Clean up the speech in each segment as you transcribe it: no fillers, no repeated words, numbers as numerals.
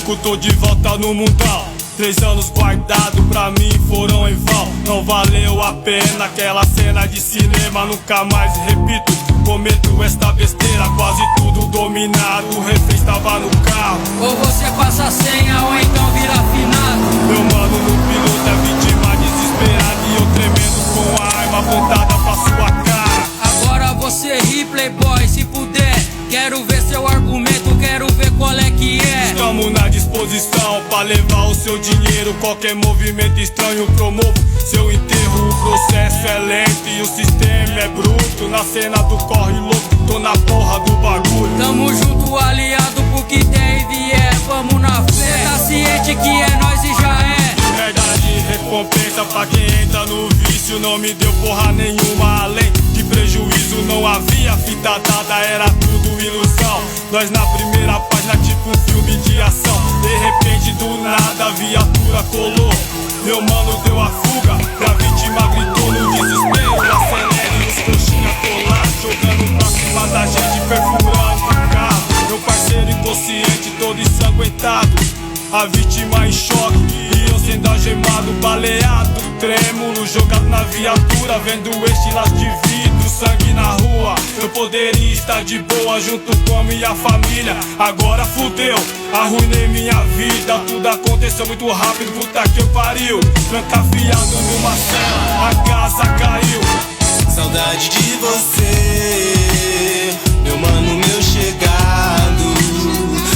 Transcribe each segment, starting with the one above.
5, tô de volta no mundão. 3 anos guardado pra mim foram em vão. Não valeu a pena aquela cena de cinema. Nunca mais repito, cometo esta besteira. Quase tudo dominado, o refém estava no carro. Ou você passa a senha ou então vira afinado. Meu mano no piloto é vítima desesperada e eu tremendo com a arma apontada pra sua cara. Agora você ri, playboy, se puder. Quero ver seu argumento, quero ver qual é que é. Estamos na disposição pra levar o seu dinheiro. Qualquer movimento estranho promovo seu enterro. O processo é lento e o sistema é bruto. Na cena do corre louco, tô na porra do bagulho. Tamo junto, aliado pro que der e vier. Vamos na fé, tá ciente que é nós e já é. Verdade, recompensa pra quem entra no vício. Não me deu porra nenhuma, além de prejuízo não havia. Fita dada, era tudo ilusão. Nós na primeira página, tipo um filme de ação. De repente do nada a viatura colou. Meu mano deu a fuga, a vítima gritou no desespero. Acelere os coxinha colar, jogando pra cima da gente, perfurando o carro. Meu parceiro inconsciente, todo ensanguentado. A vítima em choque e eu sendo algemado, baleado, trêmulo, jogado na viatura, vendo estilas de vidro, sangue na rua. Eu poderia estar de boa junto com a minha família. Agora fudeu, arruinei minha vida. Tudo aconteceu muito rápido, puta que pariu. Trancafiado numa cela, a casa caiu. Saudade de você, meu mano, meu chegado.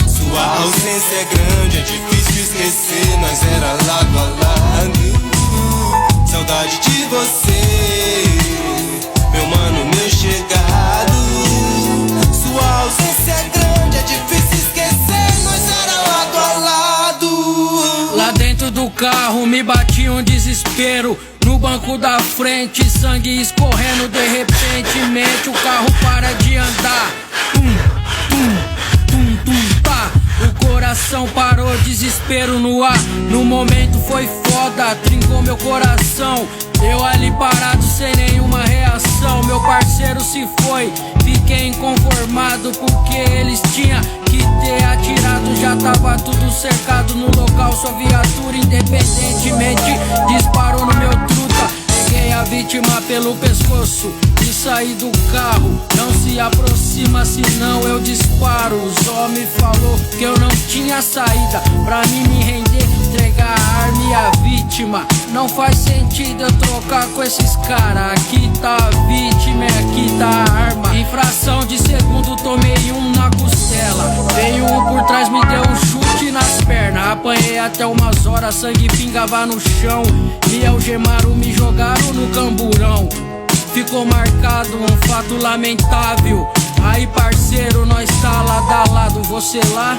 Sua ausência é grande, é difícil esquecer. Nós era lado a lado. Saudade de você, meu mano, meu chegado. Sua ausência é grande, é difícil esquecer. Nós era lado a lado. Lá dentro do carro me bati um desespero. No banco da frente, sangue escorrendo. De repentemente o carro para de andar. Pá. O coração parou, desespero no ar. No momento foi foda, trincou meu coração. Eu ali parado sem nenhuma reação. Meu parceiro se foi, fiquei inconformado porque eles tinham que ter atirado. Já tava tudo cercado no local. Sua viatura independentemente disparou no meu truta. Peguei a vítima pelo pescoço e saí do carro. Não se aproxima senão eu disparo. O Zó me falou que eu não tinha saída pra mim me render, entregar a arma e a vítima. Não faz sentido eu trocar com esses caras. Aqui tá a vítima e aqui tá a arma. Infração de segundo, tomei um na costela. Veio um por trás, me deu um chute nas pernas. Apanhei até umas horas, sangue pingava no chão. Me algemaram, me jogaram no camburão. Ficou marcado um fato lamentável. Aí parceiro, nós tá lado a lado. Você lá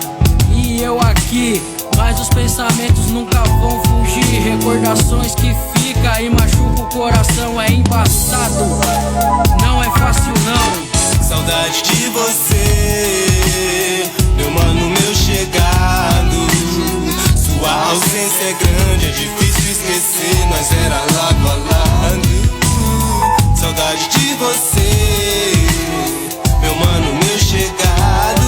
e eu aqui, mas os pensamentos nunca vão fugir. Recordações que fica e machuca o coração. É embaçado, não é fácil não. Saudade de você, meu mano, meu chegado. Sua ausência é grande, é difícil esquecer. Nós era lado a lado. Saudade de você, meu mano, meu chegado.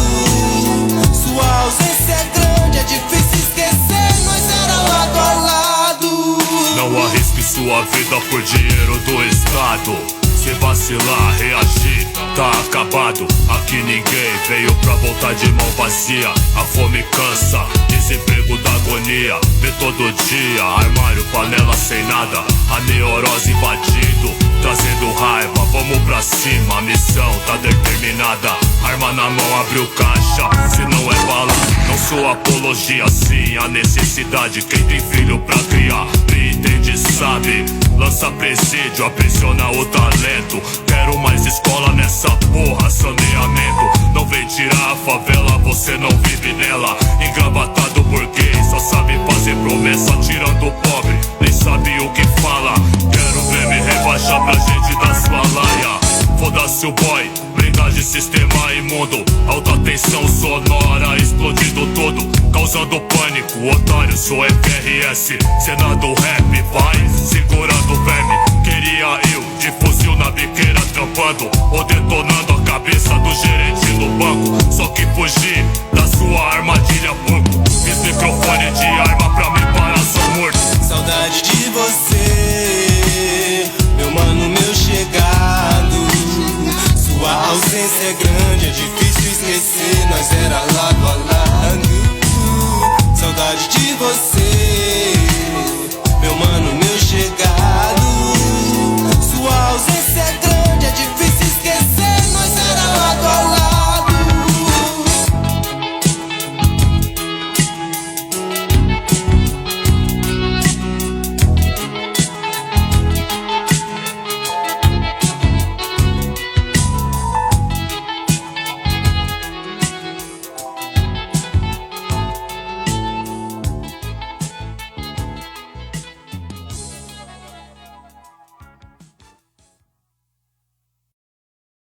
Sua ausência é grande, é difícil esquecer. Nós era lado a lado. Não arrisque sua vida por dinheiro do Estado. Se vacilar, reagir, tá acabado. Aqui ninguém veio pra voltar de mão vazia. A fome cansa, desemprego da agonia. Vê todo dia, armário, panela sem nada. A neurose invadindo, trazendo raiva. Vamos pra cima, a missão tá determinada. Arma na mão, abriu caixa, se não é bala. Não sou apologia, sim, a necessidade. Quem tem filho pra criar, me entende, sabe. Lança presídio, aprisiona o talento. Quero mais escola nessa porra, saneamento. Não vem tirar a favela, você não vive nela. Engravatado burguês, só sabe fazer promessa. Tirando o pobre, nem sabe o que fala. Quero ver me rebaixar pra gente da sua laia. Foda-se o boy, blindagem, sistema imundo. Alta tensão sonora, explodindo tudo, causando pânico, otário, sou FRS. Cena do rap, vai, segurando o verme. Queria eu, de fuzil na biqueira trampando, ou detonando a cabeça do gerente no banco. Só que fugi da sua armadilha, banco. Fiz microfone de arma pra me parar, sou morto. Saudade de você, meu mano, meu chegado. Sua ausência é grande, é difícil esquecer. Nós era lado a lado. Saudade de você,